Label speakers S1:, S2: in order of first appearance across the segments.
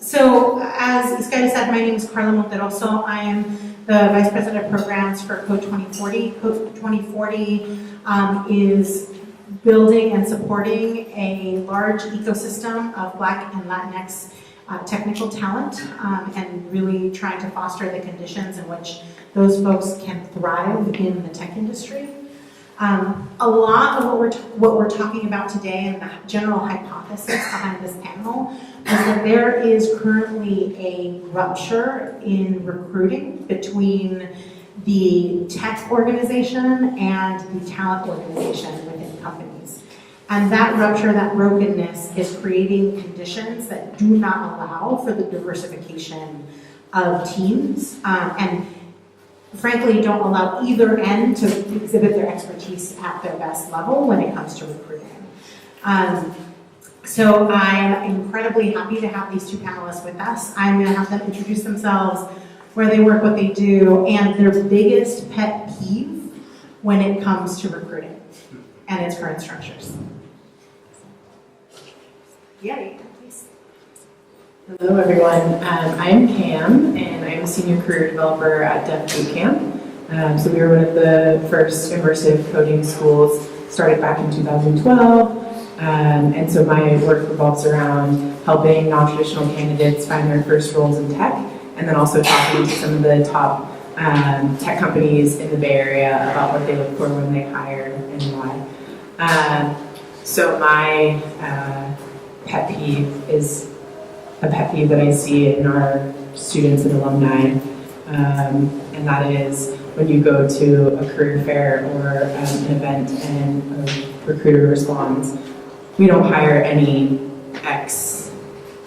S1: So as Iskai said, my name is Carla Monteroso. I am the Vice President of Programs for Code 2040. Code 2040 is building and supporting a large ecosystem of Black and Latinx technical talent and really trying to foster the conditions in which those folks can thrive in the tech industry. A lot of what we're talking about today and the general hypothesis behind this panel is that there is currently a rupture in recruiting between the tech organization and the talent organization within companies. And that rupture, that brokenness is creating conditions that do not allow for the diversification of teams and frankly don't allow either end to exhibit their expertise at their best level when it comes to recruiting. So I'm incredibly happy to have these two panelists with us. I'm going to have them introduce themselves, where they work, what they do, and their biggest pet peeve when it comes to recruiting and its current structures. Yeah, please.
S2: Hello everyone, I'm Pam and I'm a senior career developer at Dev Bootcamp. So we were one of the first immersive coding schools, started back in 2012. And so my work revolves around helping non-traditional candidates find their first roles in tech, and then also talking to some of the top tech companies in the Bay Area about what they look for when they hire and why. So my pet peeve is a pet peeve that I see in our students and alumni, and that is when you go to a career fair or an event and a recruiter responds, we don't hire any X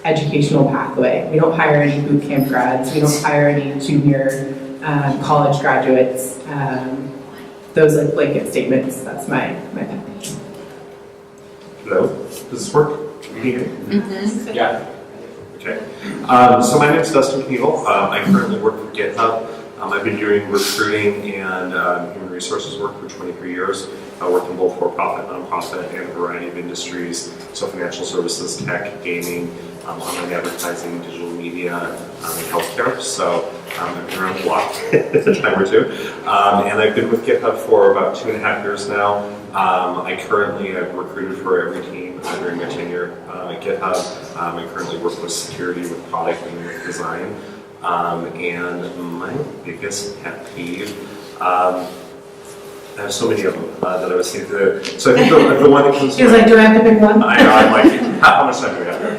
S2: educational pathway. We don't hire any boot camp grads. We don't hire any junior college graduates. Those like blanket statements, that's my pet peeve.
S3: Hello, does this work? Can you hear me?
S4: Mm-hmm.
S3: Yeah. Okay. So my name is Dustin Knievel. I currently work for GitHub. I've been doing recruiting and human resources work for 23 years. I work in both for-profit, nonprofit, and a variety of industries. So financial services, tech, gaming, online advertising, digital media, and healthcare. So I've been around the block a time or two. And I've been with GitHub for about 2.5 years now. I've recruited for every team during my tenure at GitHub. I currently work with security, with product, and with design. And my biggest pet peeve, I have so many of them that I was thinking of. So I think the one that comes to mind.
S1: Like, do I have to pick one?
S3: I know, I'm like, how much time do we have here?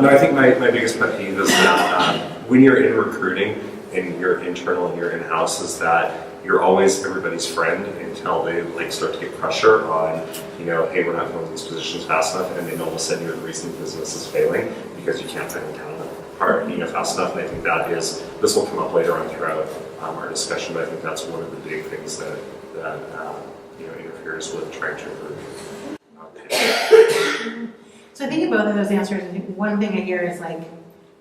S3: No, I think my biggest pet peeve is that when you're in recruiting and you're internal and you're in-house is that you're always everybody's friend until they like start to get pressure on, hey, we're not filling these positions fast enough, and then all of a sudden you're the reason the business is failing because you can't find the talent fast enough. And I think this will come up later on throughout our discussion, but I think that's one of the big things that interferes with trying to improve.
S1: So I think in both of those answers, I think one thing I hear is like,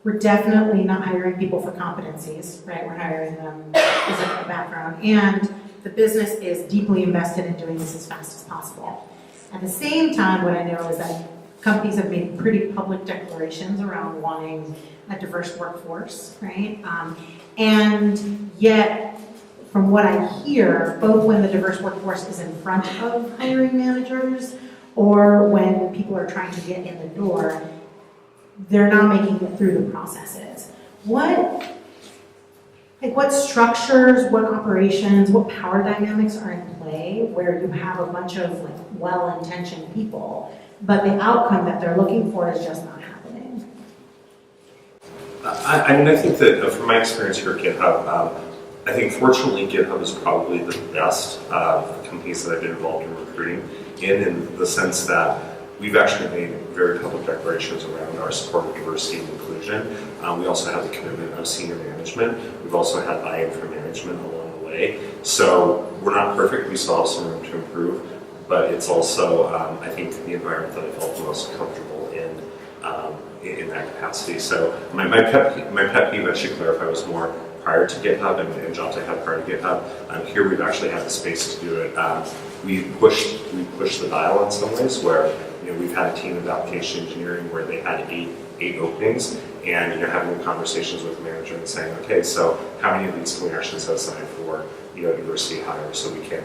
S1: we're definitely not hiring people for competencies, right? We're hiring them because of their background. And the business is deeply invested in doing this as fast as possible. At the same time, what I know is that companies have made pretty public declarations around wanting a diverse workforce, right? And yet, from what I hear, both when the diverse workforce is in front of hiring managers or when people are trying to get in the door, they're not making it through the processes. What structures, what operations, what power dynamics are in play where you have a bunch of well-intentioned people, but the outcome that they're looking for is just not happening?
S3: I think that from my experience here at GitHub, I think fortunately GitHub is probably the best companies that I've been involved in recruiting in the sense that we've actually made very public declarations around our support of diversity and inclusion. We also have the commitment of senior management. We've also had buy-in from management along the way. So we're not perfect. We still have some room to improve, but it's also, I think, the environment that I felt most comfortable in that capacity. So my pet peeve, I should clarify, was more prior to GitHub and jobs I had prior to GitHub. Here we've actually had the space to do it. We pushed the dial in some ways where we've had a team of application engineering where they had eight openings, and having conversations with the manager and saying, okay, so how many of these can we actually set aside for diversity hires, so we can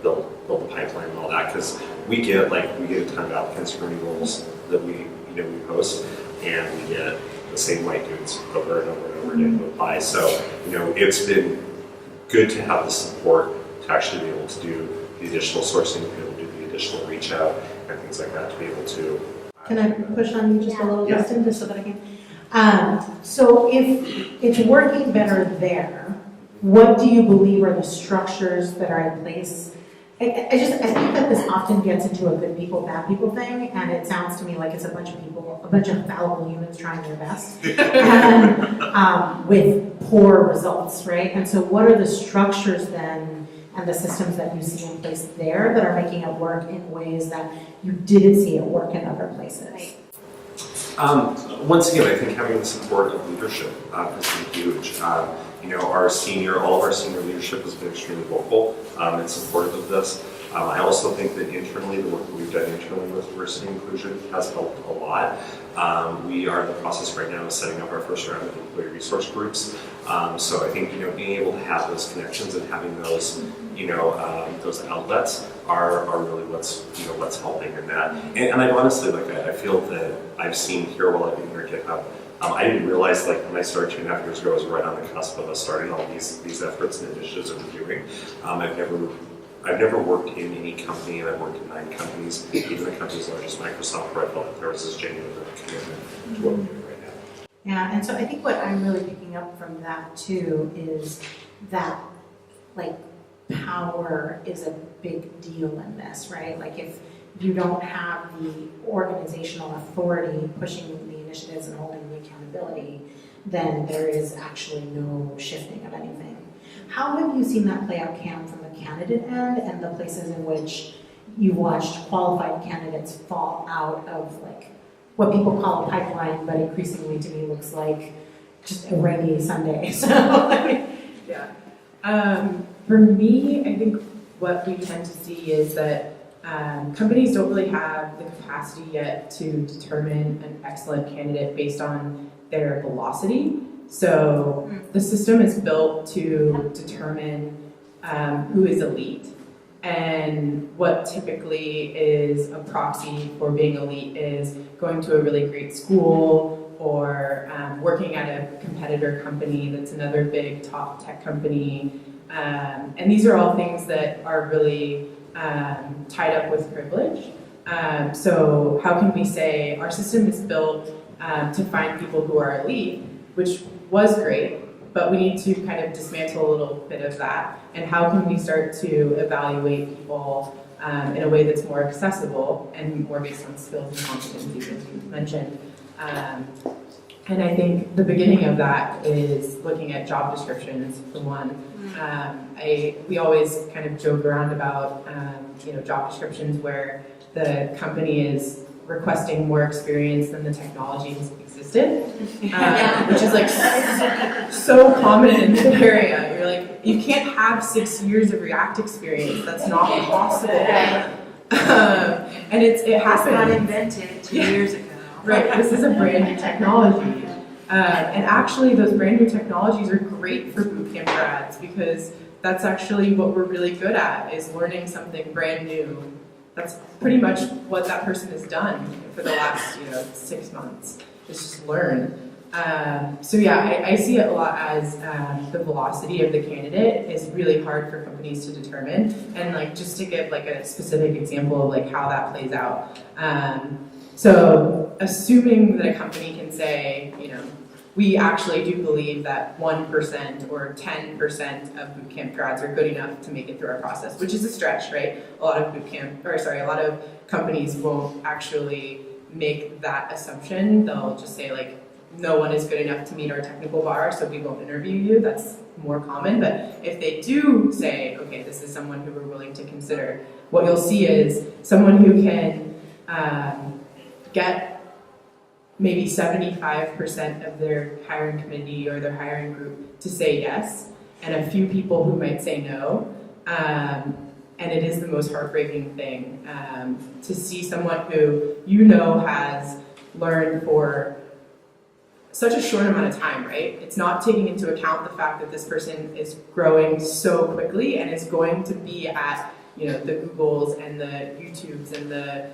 S3: build the pipeline and all that, because we get a ton of applicants for any roles that we post, and we get the same white dudes over and over and over again to apply. So it's been good to have the support to actually be able to do the additional sourcing, to be able to do the additional reach out and things like that, to be able to.
S1: Can I push on you just a little, Justin, just so that I can? So if it's working better there, what do you believe are the structures that are in place? I think that this often gets into a good people, bad people thing, and it sounds to me like it's a bunch of people, a bunch of fallible humans trying their best, and with poor results, right? And so what are the structures then, and the systems that you see in place there that are making it work in ways that you didn't see it work in other places?
S3: Once again, I think having the support of leadership has been huge. All of our senior leadership has been extremely vocal and supportive of this. I also think that internally, the work that we've done internally with diversity and inclusion has helped a lot. We are in the process right now of setting up our first round of employee resource groups. So I think being able to have those connections and having those those outlets are really what's helping in that. And I honestly I feel that I've seen here while I've been here at GitHub. I didn't realize when I started 2.5 years ago, I was right on the cusp of us starting all these efforts and initiatives that we're doing. I've never worked in any company, and I've worked in 9 companies, even the companies large as Microsoft, where I felt like there was this genuine commitment to what we're doing right now.
S1: Yeah, and so I think what I'm really picking up from that too is that power is a big deal in this, right? If you don't have the organizational authority pushing the initiatives and holding the accountability, then there is actually no shifting of anything. How have you seen that play out, Cam, from the candidate end and the places in which you watched qualified candidates fall out of what people call a pipeline, but increasingly to me looks like just a rainy Sunday? So,
S2: yeah. For me, I think what we tend to see is that companies don't really have the capacity yet to determine an excellent candidate based on their velocity. So the system is built to determine who is elite. And what typically is a proxy for being elite is going to a really great school or working at a competitor company that's another big top tech company. And these are all things that are really tied up with privilege. So how can we say our system is built to find people who are elite, which was great, but we need to kind of dismantle a little bit of that. And how can we start to evaluate people in a way that's more accessible and more based on skills and competencies, as you mentioned. And I think the beginning of that is looking at job descriptions, for one. We always kind of joke around about job descriptions where the company is requesting more experience than the technology has existed, which is so common in the area. You're you can't have 6 years of React experience. That's not possible. And it happens.
S4: Not invented 2 years ago.
S2: Right. This is a brand new technology. And actually, those brand new technologies are great for bootcamp grads because that's actually what we're really good at, is learning something brand new. That's pretty much what that person has done for the last 6 months, is just learn. So yeah, I see it a lot as the velocity of the candidate is really hard for companies to determine. And just to give a specific example of how that plays out. So assuming that a company can say, we actually do believe that 1% or 10% of bootcamp grads are good enough to make it through our process, which is a stretch, right? A lot of companies won't actually make that assumption. They'll just say no one is good enough to meet our technical bar, so we won't interview you. That's more common. But if they do say, okay, this is someone who we're willing to consider, what you'll see is someone who can get maybe 75% of their hiring committee or their hiring group to say yes, and a few people who might say no. And it is the most heartbreaking thing to see someone who has learned for such a short amount of time, right? It's not taking into account the fact that this person is growing so quickly and is going to be at, you know, the Googles and the YouTubes and the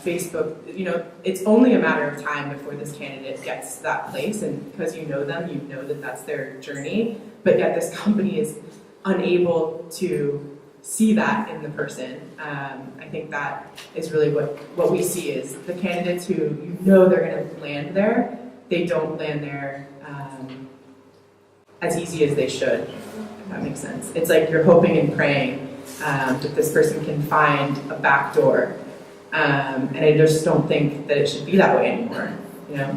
S2: Facebook. You know, it's only a matter of time before this candidate gets to that place, and because you know them, you know that that's their journey, but yet this company is unable to see that in the person. I think that is really what we see is the candidates who you know they're going to land there, they don't land there as easy as they should, if that makes sense. It's like you're hoping and praying that this person can find a back door. And I just don't think that it should be that way anymore, you know?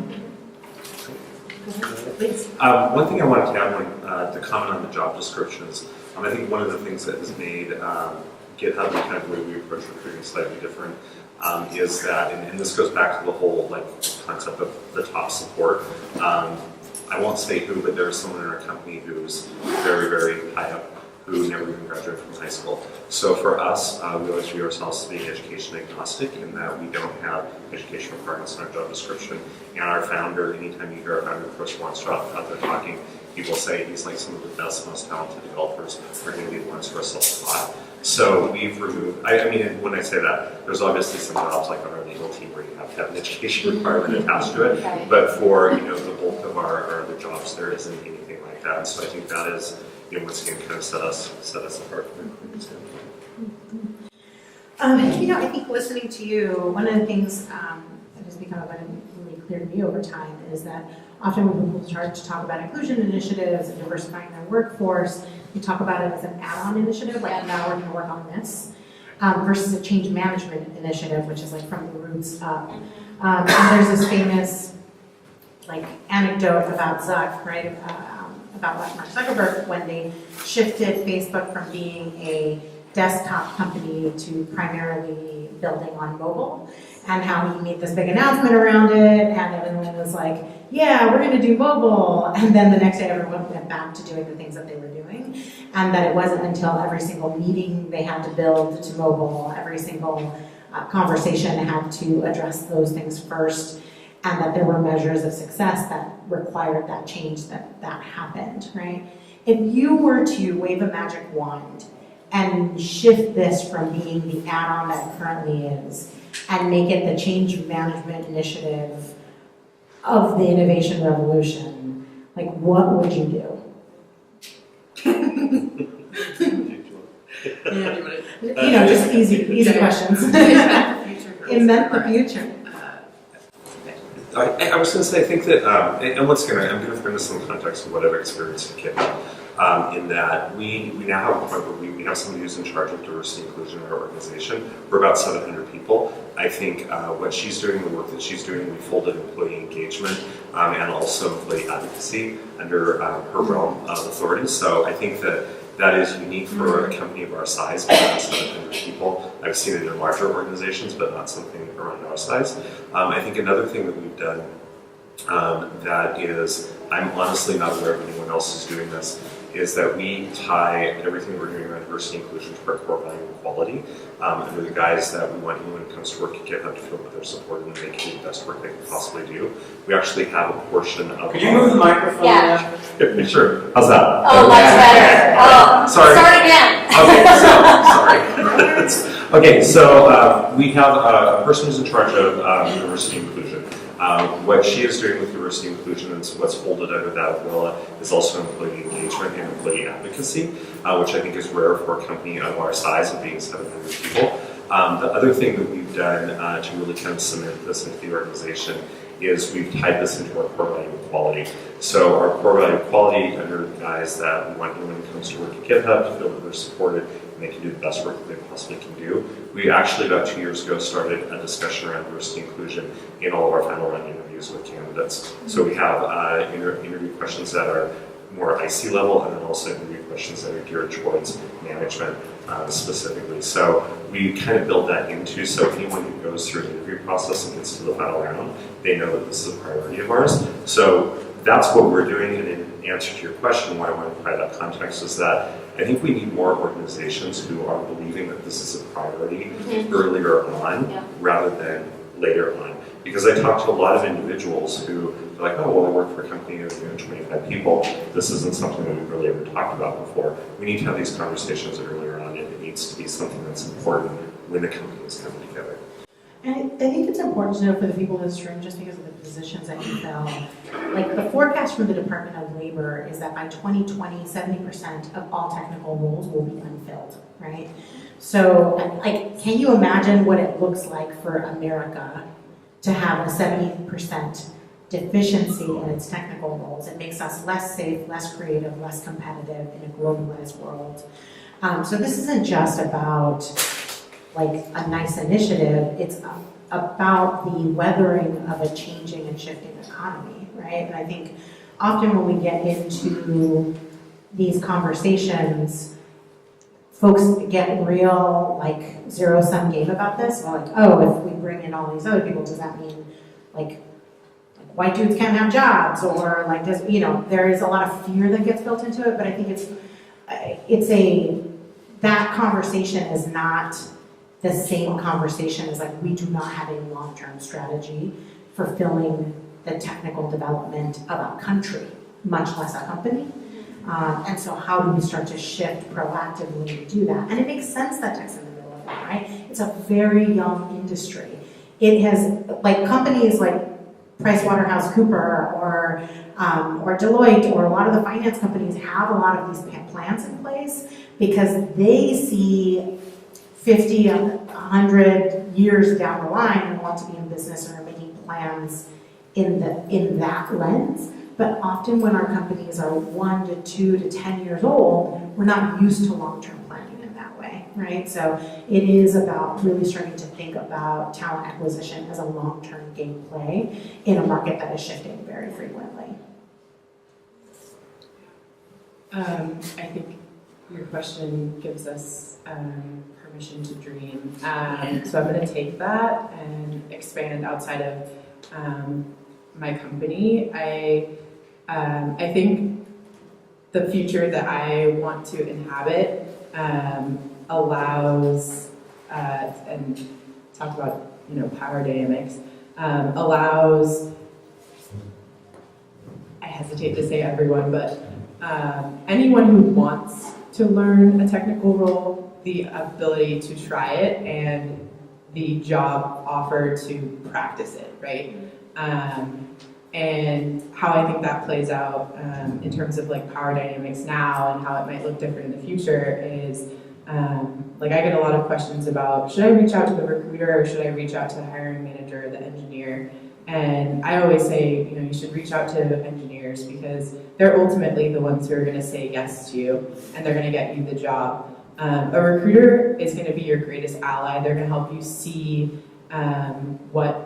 S3: One thing I wanted to add to comment on the job descriptions, I think one of the things that has made GitHub and kind of the way we approach recruiting slightly different is that, and this goes back to the whole like concept of the top support. I won't say who, but there's someone in our company who's very, very high up who never even graduated from high school. So for us, we always view ourselves as being education agnostic in that we don't have education requirements in our job description. And our founder, anytime you hear our founder, Chris Warnstra, out there talking, people say he's like some of the best, most talented developers are going to be the ones who are self-taught. So we've removed, I mean, when I say that, there's obviously some jobs like on our legal team where you have to have an education requirement attached to it, but for, you know, the bulk of our other jobs, there isn't anything like that. And so I think that is, you know, once again, kind of set us apart from the recruiting standpoint.
S1: You know, I think listening to you, one of the things that has become really clear to me over time is that often when people start to talk about inclusion initiatives and diversifying their workforce, we talk about it as an add-on initiative, like now we're going to work on this, versus a change management initiative, which is like from the roots up. And there's this famous like anecdote about Zuck, right? About what Mark Zuckerberg, when they shifted Facebook from being a desktop company to primarily building on mobile, and how he made this big announcement around it, and everyone was like, yeah, we're going to do mobile, and then the next day everyone went back to doing the things that they were doing, and that it wasn't until every single meeting they had to build to mobile, every single conversation had to address those things first, and that there were measures of success that required that change, that happened, right? If you were to wave a magic wand and shift this from being the add-on that it currently is and make it the change management initiative of the innovation revolution, like what would you do? You know, just easy questions. Invent the future.
S3: I was going to say, I think that, and once again, I'm going to bring this in the context of what I've experienced at GitHub, in that we now have a point where we have somebody who's in charge of diversity and inclusion in our organization. We're about 700 people. I think what she's doing, the work that she's doing, we folded employee engagement and also employee advocacy under her realm of authority. So I think that is unique for a company of our size, about 700 people. I've seen it in larger organizations, but not something around our size. I think another thing that we've done that is, I'm honestly not aware of anyone else who's doing this, is that we tie everything we're doing around diversity and inclusion to our core value of quality. And they're the guys that we want anyone who comes to work at GitHub to feel that they're supported and they can do the best work they can possibly do. We actually have a portion of...
S5: Could you move the microphone?
S3: Yeah, sure. How's that?
S6: Oh, much better. Oh,
S3: sorry.
S6: Start again.
S3: Okay, sorry. Okay, so we have a person who's in charge of diversity and inclusion. What she is doing with diversity and inclusion and what's folded under that umbrella is also employee engagement and employee advocacy, which I think is rare for a company of our size of being 700 people. The other thing that we've done to really kind of cement this into the organization is we've tied this into our core value of quality. So our core value of quality under the guise that we want anyone who comes to work at GitHub to feel that they're supported and they can do the best work that they possibly can do. We actually, about 2 years ago, started a discussion around diversity and inclusion in all of our final round interviews with candidates. So we have interview questions that are more IC level, and then also interview questions that are geared towards management specifically. So we kind of build that into, so anyone who goes through an interview process and gets to the final round, they know that this is a priority of ours. So that's what we're doing, and in answer to your question, why I want to provide that context is that I think we need more organizations who are believing that this is a priority earlier on rather than later on. Because I talk to a lot of individuals who they're like, oh, well, I work for a company of 25 people. This isn't something that we've really ever talked about before. We need to have these conversations earlier on, and it needs to be something that's important when the companies come together.
S1: And I think it's important to know for the people in this room, just because of the positions that you fill, like the forecast from the Department of Labor is that by 2020, 70% of all technical roles will be unfilled, right? So, like, can you imagine what it looks like for America to have a 70% deficiency in its technical roles? It makes us less safe, less creative, less competitive in a globalized world. So this isn't just about like a nice initiative, it's about the weathering of a changing and shifting economy, right? And I think often when we get into these conversations, folks get real like zero-sum game about this. We're like, oh, if we bring in all these other people, does that mean like white dudes can't have jobs? Or like, does, you know, there is a lot of fear that gets built into it, but I think that conversation is not the same conversation as like, we do not have a long-term strategy for filling the technical development of a country, much less a company. And so how do we start to shift proactively to do that? And it makes sense that tech's in the middle of that, right? It's a very young industry. It has, like companies like PricewaterhouseCoopers or Deloitte or a lot of the finance companies have a lot of these plans in place because they see 50, 100 years down the line and want to be in business and are making plans in that lens. But often when our companies are 1 to 2 to 10 years old, we're not used to long-term planning in that way, right? So it is about really starting to think about talent acquisition as a long-term game play in a market that is shifting very frequently.
S2: I think your question gives us permission to dream. So I'm going to take that and expand outside of my company. I think the future that I want to inhabit allows, and talk about power dynamics, allows, I hesitate to say everyone, but anyone who wants to learn a technical role, the ability to try it and the job offer to practice it, right? And how I think that plays out in terms of like power dynamics now and how it might look different in the future is like I get a lot of questions about, should I reach out to the recruiter or should I reach out to the hiring manager or the engineer? And I always say, you should reach out to the engineers because they're ultimately the ones who are going to say yes to you and they're going to get you the job. A recruiter is going to be your greatest ally. They're going to help you see what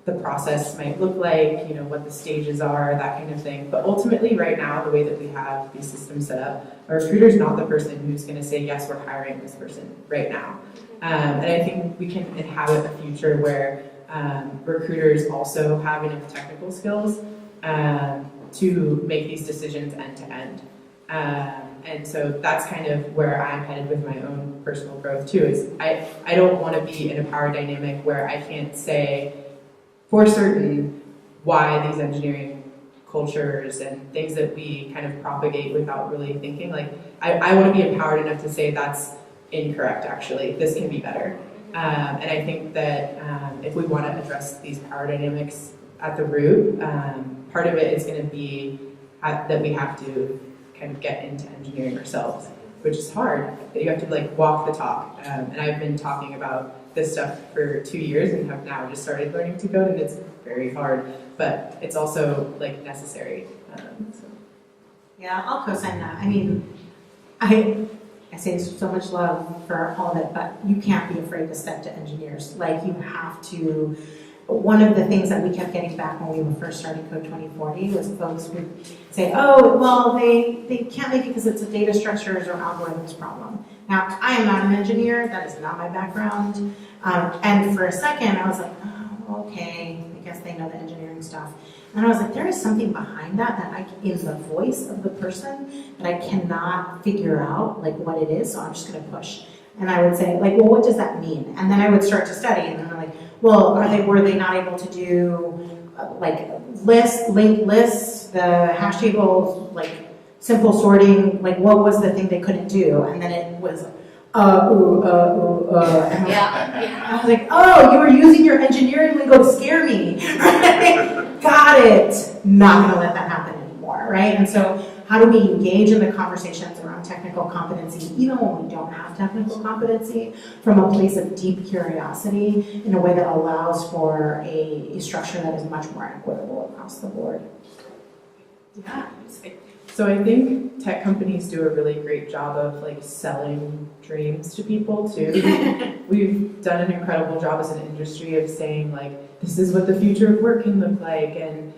S2: the process might look like, what the stages are, that kind of thing. But ultimately, right now, the way that we have these systems set up, a recruiter is not the person who's going to say, yes, we're hiring this person right now. And I think we can inhabit a future where recruiters also have enough technical skills to make these decisions end to end. And so that's kind of where I'm headed with my own personal growth too, is I don't want to be in a power dynamic where I can't say for certain why these engineering cultures and things that we kind of propagate without really thinking. Like I want to be empowered enough to say that's incorrect actually, this can be better. And I think that if we want to address these power dynamics at the root, part of it is going to be that we have to kind of get into engineering ourselves, which is hard. You have to like walk the talk. And I've been talking about this stuff for 2 years and have now just started learning to code, and it's very hard, but it's also like necessary. So.
S1: Yeah, I'll co-sign that. I mean, I say so much love for all of it, but you can't be afraid to step to engineers. Like you have to. One of the things that we kept getting back when we were first starting Code 2040 was folks would say, oh, well, they can't make it because it's a data structures or algorithms problem. Now, I am not an engineer. That is not my background. And for a second, I was like, oh, okay, I guess they know the engineering stuff. And I was like, there is something behind that in the voice of the person that I cannot figure out like what it is, so I'm just going to push. And I would say, like, well, what does that mean? And then I would start to study, and then I'm like, well, were they not able to do like linked lists, the hash tables, like simple sorting, like what was the thing they couldn't do? And then it was, And
S6: Yeah.
S1: I was like, oh, you were using your engineering lingo to scare me. Got it. Not gonna let that happen anymore, right? And so how do we engage in the conversations around technical competency, even when we don't have technical competency, from a place of deep curiosity in a way that allows for a structure that is much more equitable across the board?
S2: Yeah. So I think tech companies do a really great job of like selling dreams to people too. We've done an incredible job as an industry of saying like, this is what the future of work can look like, and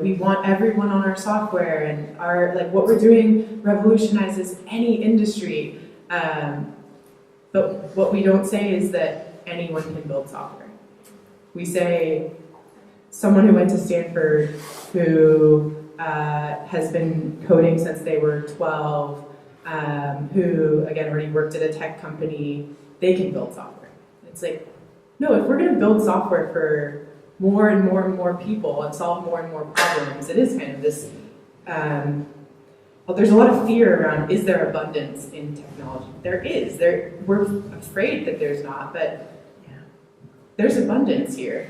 S2: we want everyone on our software, and our like what we're doing revolutionizes any industry. But what we don't say is that anyone can build software. We say someone who went to Stanford who has been coding since they were 12, who, again, already worked at a tech company, they can build software. It's like, no, if we're going to build software for more and more and more people and solve more and more problems, it is kind of this, well, there's a lot of fear around, is there abundance in technology? There is. We're afraid that there's not, but there's abundance here.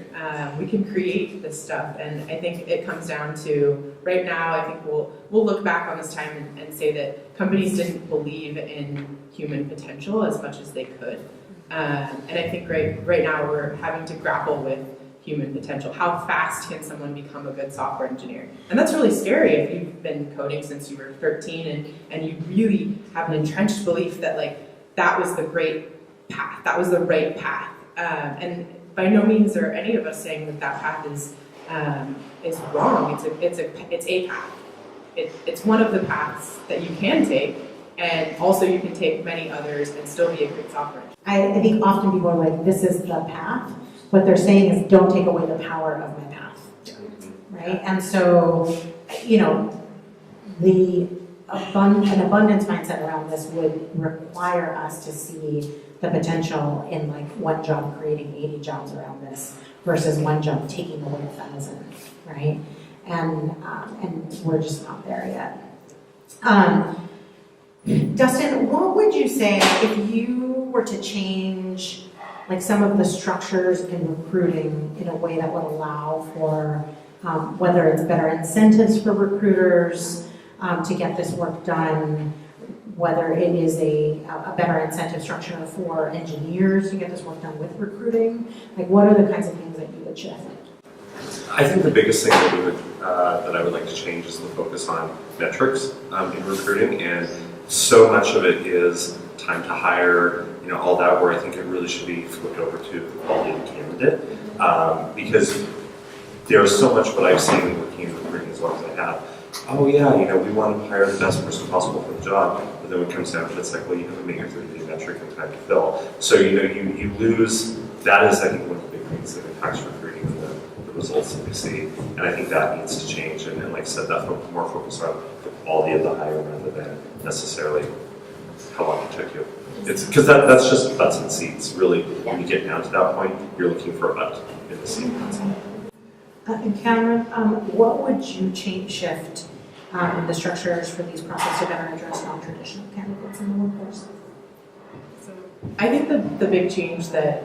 S2: We can create this stuff, and I think it comes down to, right now, I think we'll look back on this time and say that companies didn't believe in human potential as much as they could. And I think right now we're having to grapple with human potential. How fast can someone become a good software engineer? And that's really scary if you've been coding since you were 13 and you really have an entrenched belief that like that was the great path, that was the right path. And by no means are any of us saying that that path is wrong. It's a path. It's one of the paths that you can take, and also you can take many others and still be a great software engineer.
S1: I think often people are like, this is the path. What they're saying is, don't take away the power of my path, right? And so, an abundance mindset around this would require us to see the potential in like one job creating 80 jobs around this versus one job taking away 1,000, right? And we're just not there yet. Dustin, what would you say if you were to change like some of the structures in recruiting in a way that would allow for whether it's better incentives for recruiters to get this work done, whether it is a better incentive structure for engineers to get this work done with recruiting? Like, what are the kinds of things that you would shift?
S3: I think the biggest thing that I would like to change is the focus on metrics in recruiting, and so much of it is time to hire, all that, where I think it really should be flipped over to the quality of the candidate, because there's so much what I've seen working in recruiting as long as I have. Oh yeah, we want to hire the best person possible for the job, but then when it comes down to it, it's like, well, you haven't made your 30-day metric in time to fill. So you lose. That is, I think, one of the big things that impacts recruiting, the results that we see, and I think that needs to change. And like I said, that more focus on the quality of the hire rather than necessarily how long it took you. It's because that's just butts and seats. Really, when you get down to that point, you're looking for a butt in the seat.
S1: And Cameron, what would you shift in the structures for these processes to better address non-traditional candidates in the workforce?
S2: So I think the big change that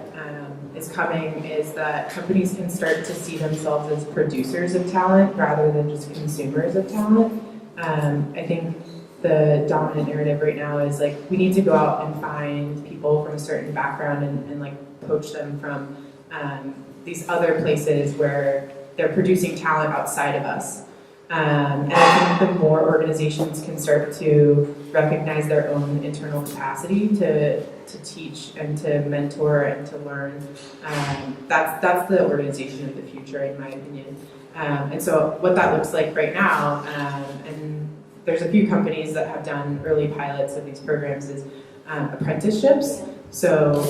S2: is coming is that companies can start to see themselves as producers of talent rather than just consumers of talent. I think the dominant narrative right now is like, we need to go out and find people from a certain background and like poach them from these other places where they're producing talent outside of us. And I think the more organizations can start to recognize their own internal capacity to teach and to mentor and to learn, that's the organization of the future, in my opinion. And so what that looks like right now, and there's a few companies that have done early pilots of these programs, is apprenticeships. So,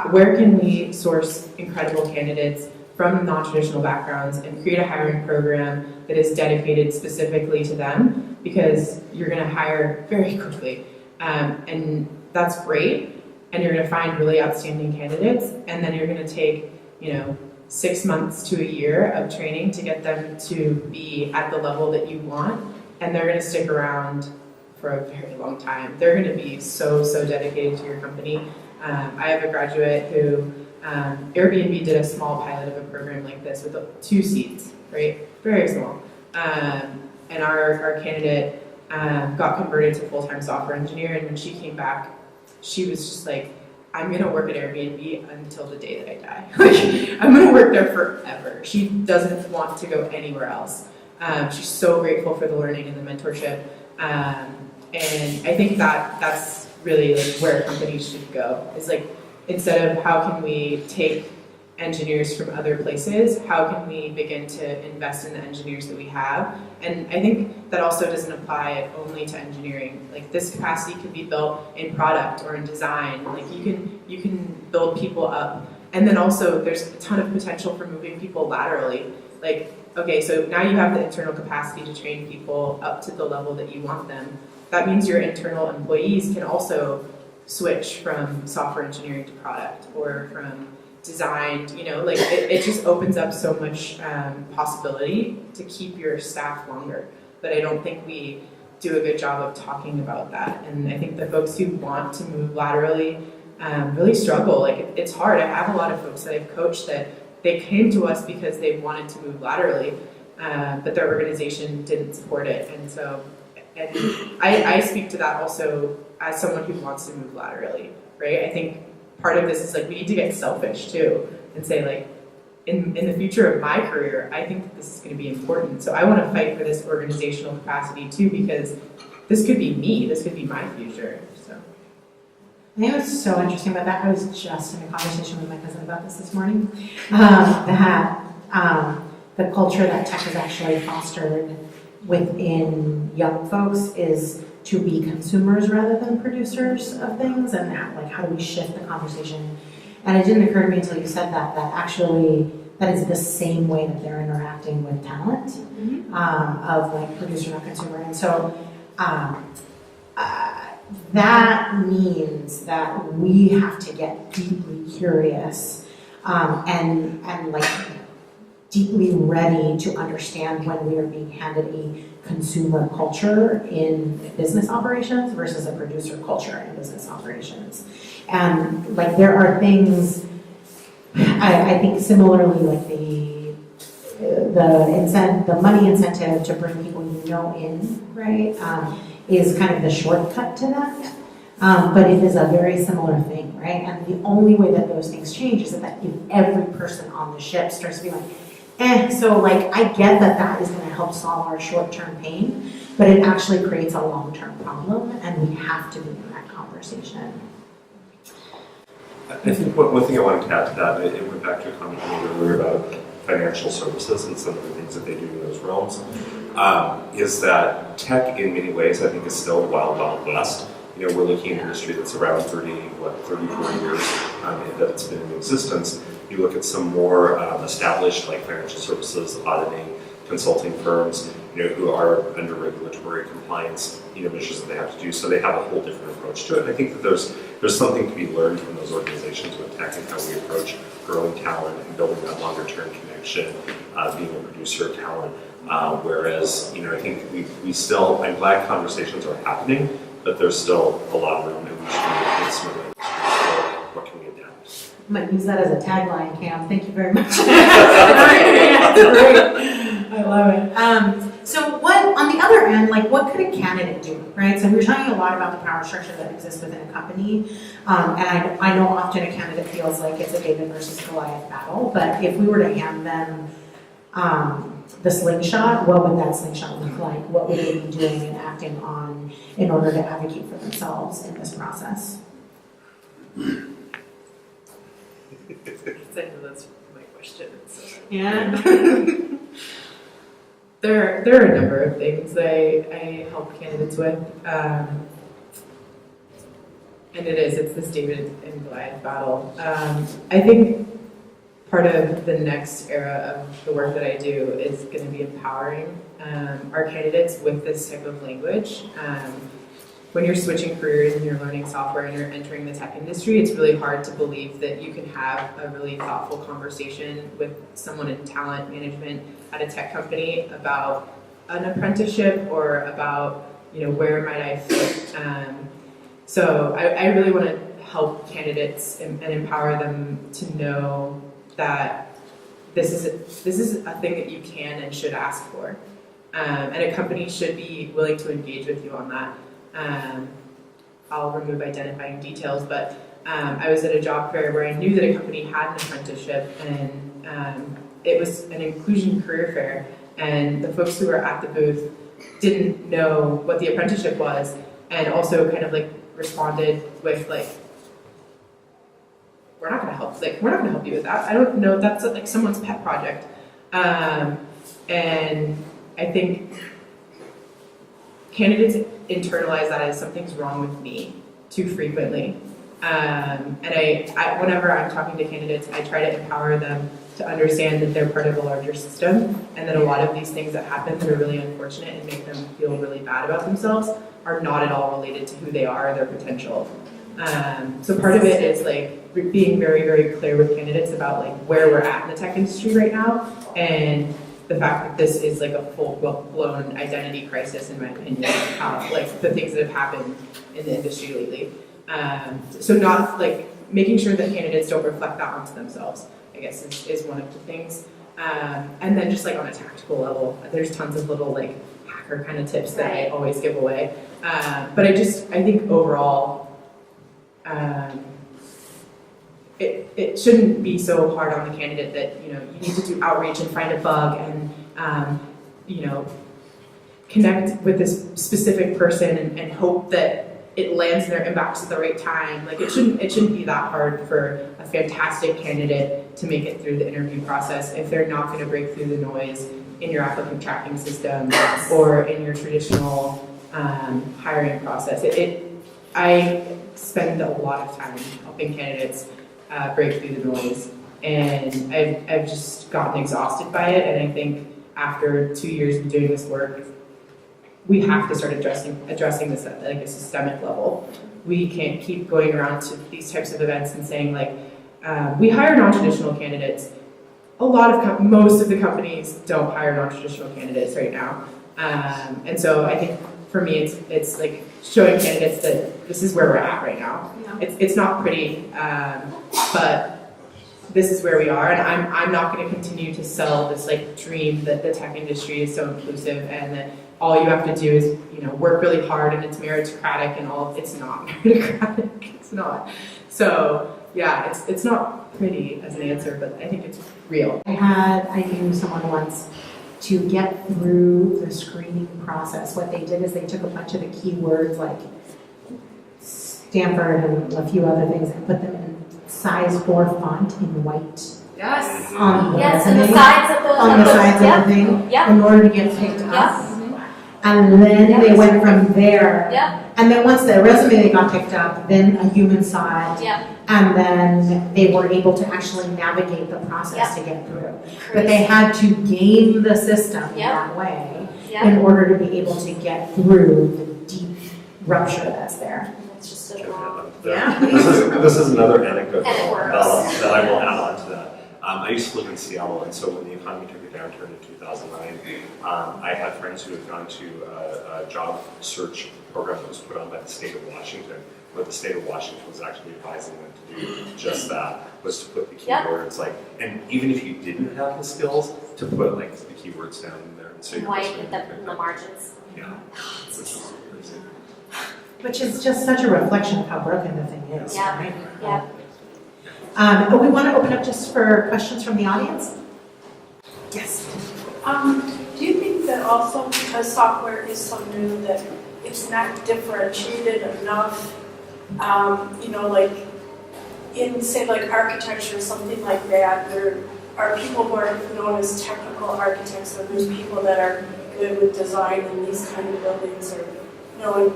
S2: where can we source incredible candidates from non-traditional backgrounds and create a hiring program that is dedicated specifically to them, because you're going to hire very quickly. And that's great. And you're going to find really outstanding candidates. And then you're going to take, 6 months to a year of training to get them to be at the level that you want, and they're going to stick around for a very long time. They're going to be so dedicated to your company. I have a graduate who Airbnb did a small pilot of a program like this with 2 seats, right? Very small. And our candidate got converted to full-time software engineer, and when she came back, she was just like, I'm going to work at Airbnb until the day that I die. Like, I'm going to work there forever. She doesn't want to go anywhere else. She's so grateful for the learning and the mentorship. And I think that's really like where companies should go. Is like, instead of how can we take engineers from other places, how can we begin to invest in the engineers that we have? And I think that also doesn't apply only to engineering. Like, this capacity could be built in product or in design. Like, you can build people up. And then also there's a ton of potential for moving people laterally. Like, okay, so now you have the internal capacity to train people up to the level that you want them. That means your internal employees can also switch from software engineering to product, or from design, like it just opens up so much possibility to keep your staff longer. But I don't think we do a good job of talking about that. And I think the folks who want to move laterally really struggle. Like, it's hard. I have a lot of folks that I've coached that they came to us because they wanted to move laterally, but their organization didn't support it. And so, and I speak to that also as someone who wants to move laterally, right? I think part of this is like, we need to get selfish too and say, like, in the future of my career, I think that this is going to be important. So I want to fight for this organizational capacity too, because this could be me, this could be my future. So
S1: I think what's so interesting about that, I was just in a conversation with my cousin about this morning, that the culture that tech has actually fostered within young folks is to be consumers rather than producers of things, and that, like, how do we shift the conversation? And it didn't occur to me until you said that actually that is the same way that they're interacting with talent, of like producer not consumer. And so that means that we have to get deeply curious and like deeply ready to understand when we are being handed a consumer culture in business operations versus a producer culture in business operations. And like, there are things, I think similarly, like the money incentive to bring people in, right, is kind of the shortcut to that. But it is a very similar thing, right? And the only way that those things change is that if every person on the ship starts to be like, so like, I get that is going to help solve our short-term pain, but it actually creates a long-term problem, and we have to be in that conversation.
S3: I think one thing I wanted to add to that, it went back to a comment you made earlier about financial services and some of the things that they do in those realms, is that tech in many ways I think is still wild, wild west. We're looking at an industry that's around 30, 40 years that it's been in existence. You look at some more established, like financial services, auditing, consulting firms, who are under regulatory compliance, measures that they have to do. So they have a whole different approach to it. And I think that there's something to be learned from those organizations with tech and how we approach growing talent and building that longer-term connection, being a producer of talent. Whereas, I think we still, I'm glad conversations are happening, but there's still a lot of room, and we should be looking at some of those. What can we adapt?
S1: I might use that as a tagline, Cam. Thank you very much.
S2: That's great. I love it.
S1: So what, on the other end, like, what could a candidate do, right? So we're talking a lot about the power structure that exists within a company. And I know often a candidate feels like it's a David versus Goliath battle, but if we were to hand them the slingshot, what would that slingshot look like? What would they be doing and acting on in order to advocate for themselves in this process?
S2: I know that's my question. So.
S1: Yeah.
S2: There are a number of things I help candidates with. And it's this David and Goliath battle. I think part of the next era of the work that I do is going to be empowering our candidates with this type of language. when you're switching careers and you're learning software and you're entering the tech industry, it's really hard to believe that you can have a really thoughtful conversation with someone in talent management at a tech company about an apprenticeship or about, where might I fit. So I really want to help candidates and empower them to know that this is a thing that you can and should ask for. And a company should be willing to engage with you on that. I'll remove identifying details, but I was at a job fair where I knew that a company had an apprenticeship, and it was an inclusion career fair, and the folks who were at the booth didn't know what the apprenticeship was, and also kind of like responded with like, we're not going to help you with that. I don't know, that's like someone's pet project. And I think candidates internalize that as something's wrong with me too frequently. And I whenever I'm talking to candidates, I try to empower them to understand that they're part of a larger system, and that a lot of these things that happen that are really unfortunate and make them feel really bad about themselves are not at all related to who they are or their potential. So part of it is like being very, very clear with candidates about like where we're at in the tech industry right now, and the fact that this is like a full-blown identity crisis, in my opinion, like the things that have happened in the industry lately. So not like making sure that candidates don't reflect that onto themselves, I guess is one of the things. And then just like on a tactical level, there's tons of little like hacker kind of tips that I always give away. But I think overall, it shouldn't be so hard on the candidate that, you need to do outreach and find a bug and, connect with this specific person and hope that it lands in their inbox at the right time. Like it shouldn't be that hard for a fantastic candidate to make it through the interview process if they're not going to break through the noise in your applicant tracking system or in your traditional hiring process. I spend a lot of time helping candidates break through the noise, and I've just gotten exhausted by it. And I think after 2 years of doing this work, we have to start addressing this at like a systemic level. We can't keep going around to these types of events and saying like, we hire non-traditional candidates. Most of the companies don't hire non-traditional candidates right now. And so I think for me, it's like showing candidates that this is where we're at right now. Yeah. It's not pretty, but this is where we are, and I'm not going to continue to sell this like dream that the tech industry is so inclusive and that all you have to do is work really hard and it's meritocratic and all. It's not meritocratic. It's not. So yeah, it's not pretty as an answer, but I think it's real.
S1: I knew someone once to get through the screening process. What they did is they took a bunch of the keywords like Stanford and a few other things and put them in size 4 font in white.
S4: Yes.
S1: On the
S6: Yes,
S1: resume,
S6: and the sides of those.
S1: on the sides
S6: Yep.
S1: of the thing,
S6: Yep.
S1: in order to get picked up.
S6: Yes.
S1: And then they went from there.
S6: Yep.
S1: And then once their resume got picked up, then a human saw it.
S6: Yep.
S1: And then they were able to actually navigate the process to get through. But
S6: Crazy.
S1: they had to game the system
S6: Yep.
S1: that way
S6: Yep.
S1: in order to be able to get through the deep rupture that's there.
S6: It's just so wrong.
S1: Yeah.
S3: This is another anecdote
S6: And it works.
S3: that I will add on to that. I used to live in Seattle, and so when the economy took a downturn in 2009, I had friends who had gone to a job search program that was put on by the state of Washington, where the state of Washington was actually advising them to do just that, was to put the keywords and even if you didn't have the skills, to put like the keywords down in there. And so your
S6: White
S3: resume
S6: with
S3: would pick
S6: the
S3: up.
S6: margins.
S3: Yeah, which is crazy.
S1: Which is just such a reflection of how broken the thing is,
S6: Yeah.
S1: right?
S6: Yeah.
S1: But we want to open up just for questions from the audience. Yes.
S5: Do you think that also because software is so new that it's not differentiated enough, like in say like architecture or something like that, there are people who are known as technical architects, or there's people that are good with design in these kind of buildings, or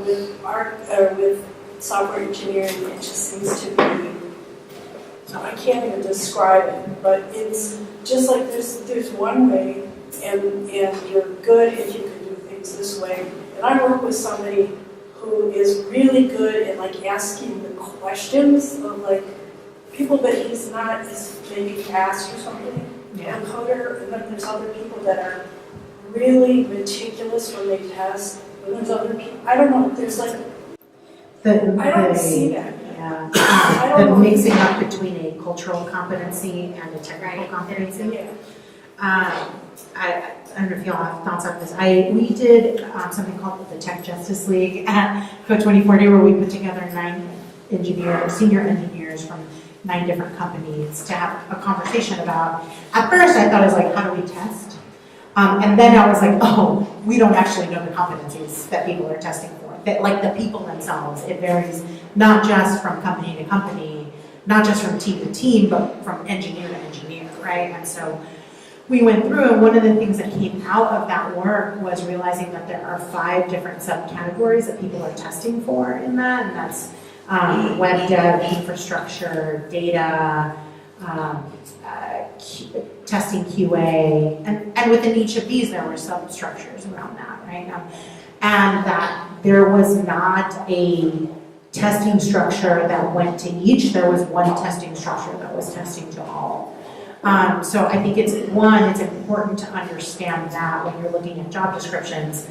S5: with art or with software engineering, it just seems to be. I can't even describe it, but it's just like there's one way, and you're good if you can do things this way. And I work with somebody who is really good at like asking the questions of like people that he's not as maybe fast or something,
S1: Yeah.
S5: a coder, and then there's other people that are really meticulous when they test, and there's other people, I don't know, there's like, I don't see that.
S1: Yeah.
S5: I don't
S1: The
S5: know.
S1: mixing up between a cultural competency and a technical competency.
S5: Yeah.
S1: I don't know if y'all have thoughts on this. We did something called the Tech Justice League at Code 2040, where we put together 9 senior engineers from 9 different companies to have a conversation about. At first, I thought it was like, how do we test? And then I was like, oh, we don't actually know the competencies that people are testing for. That, like the people themselves, it varies not just from company to company, not just from team to team, but from engineer to engineer, right? And so we went through, and one of the things that came out of that work was realizing that there are 5 different subcategories that people are testing for in that, and that's web dev, infrastructure, data, testing QA, and within each of these there were substructures around that, right? And that there was not a testing structure that went to each, there was one testing structure that was testing to all. So I think it's important to understand that when you're looking at job descriptions.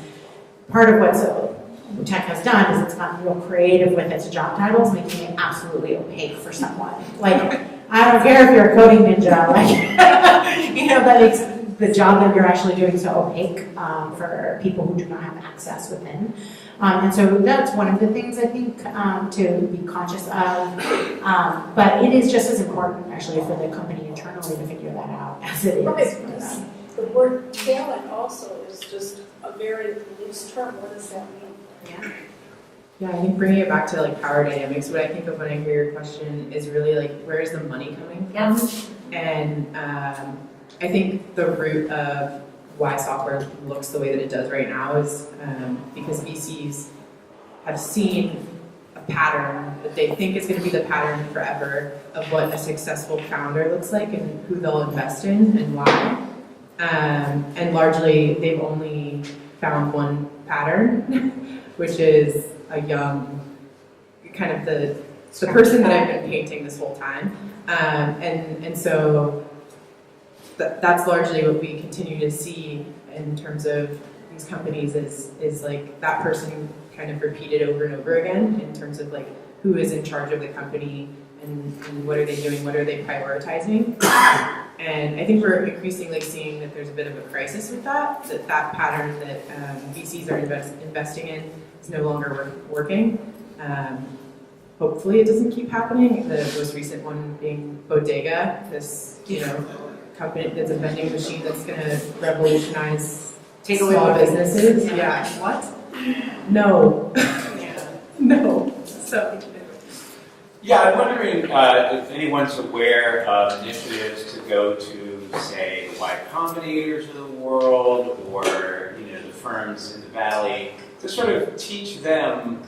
S1: Part of what tech has done is it's gotten real creative with its job titles, making it absolutely opaque for someone. Like, I don't care if you're a coding ninja, like, that makes the job that you're actually doing so opaque for people who do not have access within. And so that's one of the things I think to be conscious of. But it is just as important actually for the company internally to figure that out as it is
S5: Right,
S1: for them.
S5: the word talent also is just a very loose term. What does that mean?
S1: Yeah.
S2: Yeah, I think bringing it back to like power dynamics, what I think of when I hear your question is really like, where is the money coming from? And I think the root of why software looks the way that it does right now is because VCs have seen a pattern that they think is going to be the pattern forever of what a successful founder looks like and who they'll invest in and why. And largely, they've only found one pattern, which is a young, kind of the person that I've been painting this whole time. And so that's largely what we continue to see in terms of these companies is like that person kind of repeated over and over again in terms of like who is in charge of the company and what are they doing, what are they prioritizing. And I think we're increasingly seeing that there's a bit of a crisis with that pattern that VCs are investing in is no longer working. Hopefully it doesn't keep happening. The most recent one being Bodega, this company that's a vending machine that's going to revolutionize small businesses. Yeah.
S4: What?
S2: No.
S4: Yeah.
S2: No. So.
S7: Yeah, I'm wondering if anyone's aware of initiatives to go to, say, the Y Combinators of the world or the firms in the Valley to sort of teach them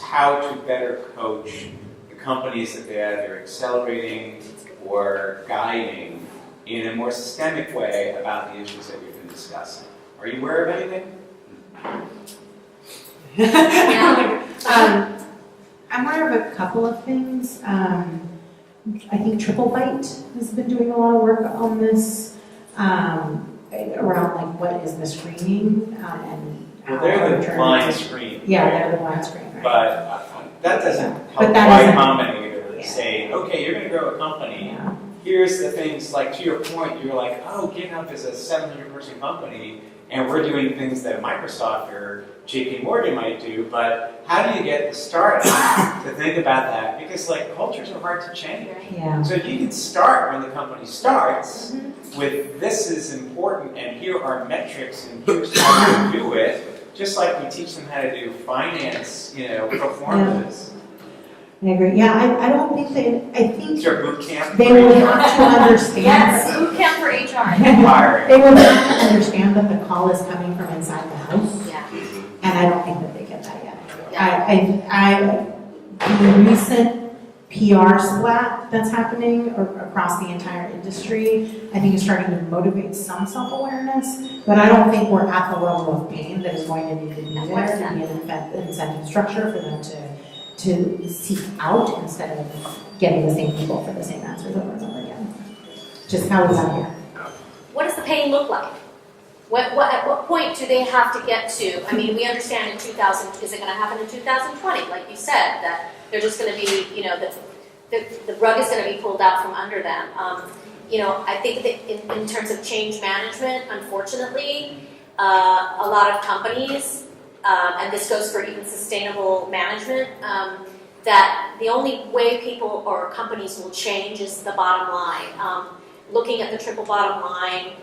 S7: how to better coach the companies that they're either accelerating or guiding in a more systemic way about the issues that we've been discussing. Are you aware of anything?
S1: I'm aware of a couple of things. I think TripleByte has been doing a lot of work on this around like what is the screening and
S7: Well,
S1: how
S7: they're the
S1: are
S7: blind screen.
S1: Yeah,
S7: right?
S1: they're the blind screen. Right?
S7: But that doesn't help
S1: But
S7: Y
S1: that isn't-
S7: Combinator
S1: Yeah.
S7: say, okay, you're going to grow a company.
S1: Yeah.
S7: Here's the things, like to your point, you're like, oh, GitHub is a 700-person company, and we're doing things that Microsoft or JP Morgan might do, but how do you get the startup to think about that? Because like cultures are hard to change.
S1: Yeah.
S7: So you can start when the company starts with this is important and here are metrics and here's how to do it, just like we teach them how to do finance, performance.
S1: I agree. Yeah, I don't think I think
S7: Is there a boot camp?
S1: they will have to understand.
S6: Yes, boot camp for HR.
S7: Hiring.
S1: They will have to understand that the call is coming from inside the house.
S6: Yeah.
S1: And I don't think that they get that yet.
S6: Yeah.
S1: The recent PR splat that's happening across the entire industry, I think is starting to motivate some self-awareness, but I don't think we're at the level of pain that is going to need to be there to be an incentive structure for them to seek out instead of getting the same people for the same answers over and over again. Just how we got here.
S6: What does the pain look like? At what point do they have to get to? I mean, we understand in 2000, is it going to happen in 2020? Like you said, that they're just going to be, the rug is going to be pulled out from under them. I think that in terms of change management, unfortunately, a lot of companies, and this goes for even sustainable management, that the only way people or companies will change is the bottom line. Looking at the triple bottom line,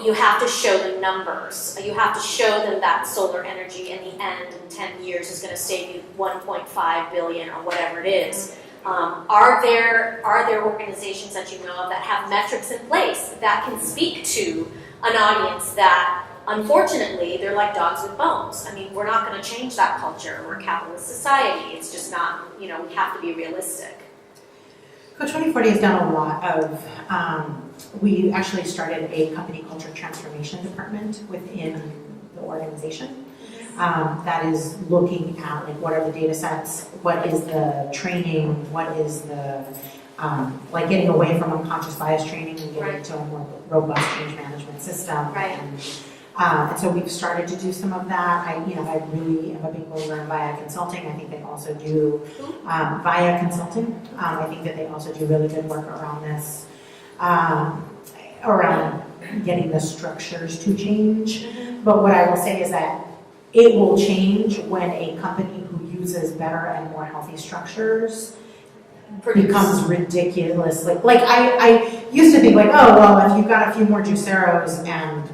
S6: you have to show them numbers. You have to show them that solar energy in the end in 10 years is going to save you 1.5 billion or whatever it is. Are there organizations that you know of that have metrics in place that can speak to an audience that, unfortunately, they're like dogs with bones? I mean, we're not going to change that culture. We're a capitalist society. It's just not, we have to be realistic.
S1: Code 2040 has done a lot of, we actually started a company culture transformation department within the organization that is looking at like what are the data sets, what is the training, what is the, like getting away from unconscious bias training and getting into a more robust change management system.
S6: Right.
S1: And so we've started to do some of that. I really am a big believer in Via Consulting. I think they also do Via Consulting. I think that they also do really good work around this, around getting the structures to change. But what I will say is that it will change when a company who uses better and more healthy structures becomes ridiculous. Like I used to think like, oh well, if you've got a few more Juiceros and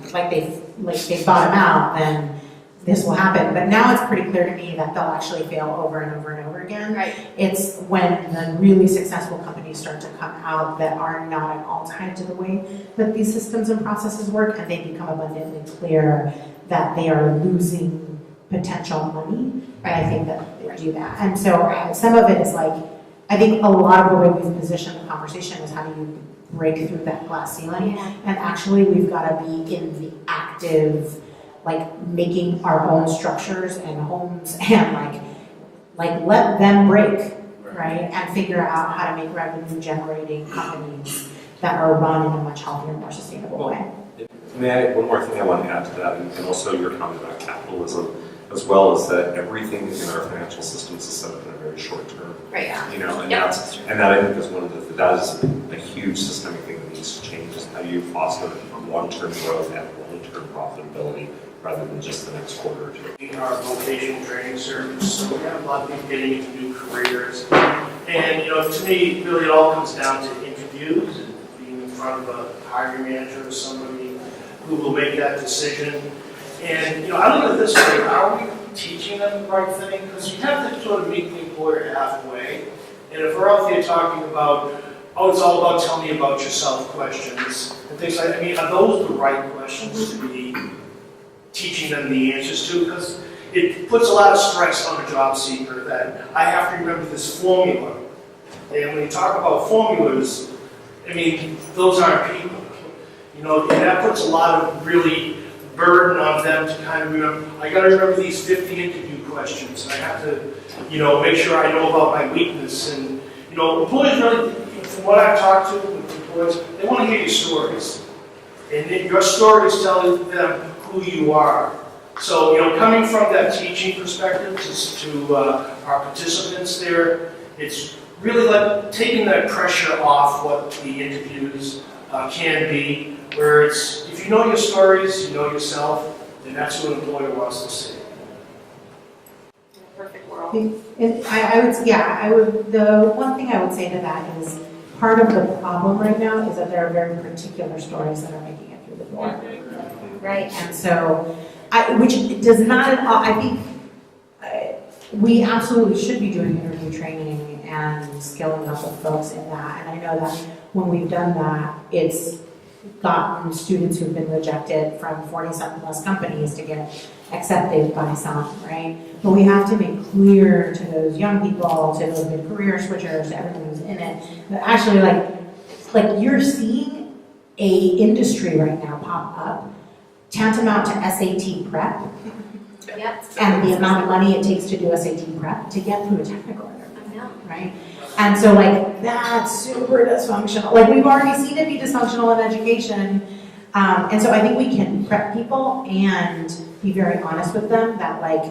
S1: they bottom out, then this will happen. But now it's pretty clear to me that they'll actually fail over and over and over again.
S6: Right.
S1: It's when the really successful companies start to come out that are not at all tied to the way that these systems and processes work, and they become abundantly clear that they are losing potential money. And I think that they do that. And so some of it is like, I think a lot of the way we've positioned the conversation is how do you break through that glass ceiling.
S6: Yeah.
S1: And actually we've got to be in the active, like making our own structures and homes and like let them break, right? And figure out how to make revenue generating companies that are run in a much healthier, more sustainable way.
S3: May I, one more thing I want to add to that, and also your comment about capitalism, as well as that everything in our financial systems is set up in a very short term.
S6: Right.
S3: And that I think is one of that is a huge systemic thing that needs to change, is how you foster long-term growth and long-term profitability rather than just the next quarter or two.
S8: In our vocational training service, so we have a lot of people getting into new careers. And to me, really it all comes down to interviews and being in front of a hiring manager or somebody who will make that decision. And I look at it this way: are we teaching them the right thing? Because you have to sort of meet the employer halfway. And if we're out there talking about, oh, it's all about tell me about yourself questions and things like that, are those the right questions to be teaching them the answers to? Because it puts a lot of stress on a job seeker that I have to remember this formula. And when you talk about formulas, those aren't people. And that puts a lot of really burden on them to kind of remember, I got to remember these 50 interview questions, and I have to, make sure I know about my weakness. And, employees really, from what I've talked to with employees, they want to hear your stories. And your stories tell them who you are. So, coming from that teaching perspective to our participants there, it's really like taking that pressure off what the interviews can be, where it's, if you know your stories, you know yourself, then that's what an employer wants to see.
S6: In a perfect world.
S1: The one thing I would say to that is part of the problem right now is that there are very particular stories that are making it through the door.
S6: Right.
S1: And so, which does not, I think we absolutely should be doing interview training and skilling up with folks in that. And I know that when we've done that, it's gotten students who've been rejected from 47 plus companies to get accepted by some, right? But we have to make clear to those young people, to those mid-career switchers, to everyone who's in it, that actually like you're seeing a industry right now pop up tantamount to SAT prep
S6: Yep.
S1: and the amount of money it takes to do SAT prep to get through a technical interview,
S6: I know.
S1: right? And so like that's super dysfunctional. Like we've already seen it be dysfunctional in education. And so I think we can prep people and be very honest with them that like,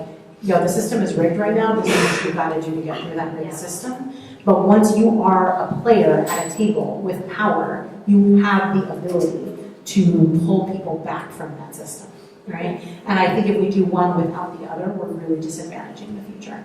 S1: yo, the system is rigged right now. This is what you've got to do to get through that rigged system. But once you are a player at a table with power, you have the ability to pull people back from that system, right? And I think if we do one without the other, we're really disadvantaging the future.